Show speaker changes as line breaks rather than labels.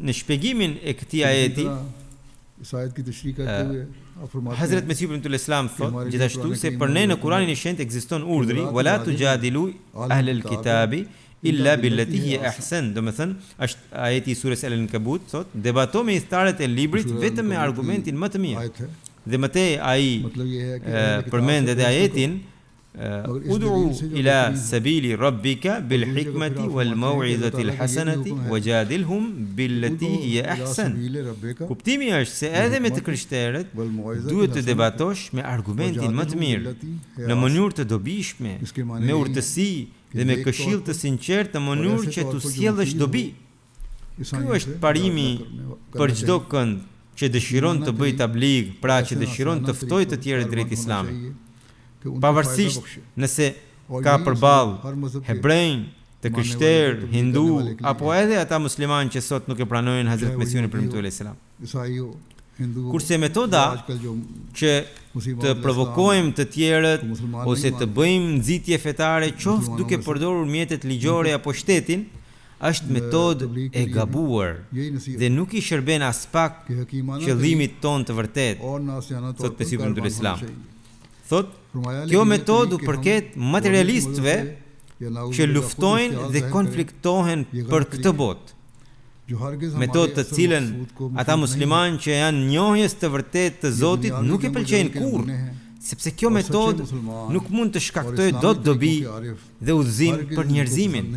në shpjegimin e këtij ajeti, Hazrat Mesih ibn al-Islam thot gjithashtu se për ne në Kur'anin e Shenjtë ekziston urdhri wala tujadilu ahlal kitabi illa billati hiya ahsan, do të thënë është ajeti i surës Al-Ankabut thot debato me hithtarët e librit vetëm me argumentin më të mirë. Dhe më tej ai përmendet ajetin ud'u ila sabili rabbika bil hikmati wal maw'izati al hasanati wajadilhum billati hiya ahsan. Kuptimi është se edhe me të krishterët duhet të debatosh me argumentin më të mirë, në mënyrë të dobishme, me urtësi dhe me këshill të sinqertë në mënyrë që të sjellësh dobi. Ky është parimi për çdo kënd që dëshiron të bëjë tabligh, pra që dëshiron të ftojë të tjerët drejt Islamit. Pavarësisht nëse ka përballë hebrejn, të krishterë, hindu, apo edhe ata muslimanë që sot nuk e pranojnë Hazrat Mesihun e premtuar selam. Kurse metoda që të provokojmë të tjerët ose të bëjmë nxitje fetare, qoftë duke përdorur mjetet ligjore apo shtetin, është metodë e gabuar dhe nuk i shërben as pak qëllimit ton të vërtet, thot Mesih ibn al-Islam. Thot, kjo metodë u përket materialistëve që luftojnë dhe konfliktohen për këtë botë. Metodë të cilën ata muslimanë që janë njohjes të vërtet të Zotit nuk e pëlqejnë kurrë, sepse kjo metodë nuk mund të shkaktojë dot dobi dhe udhëzim për njerëzimin.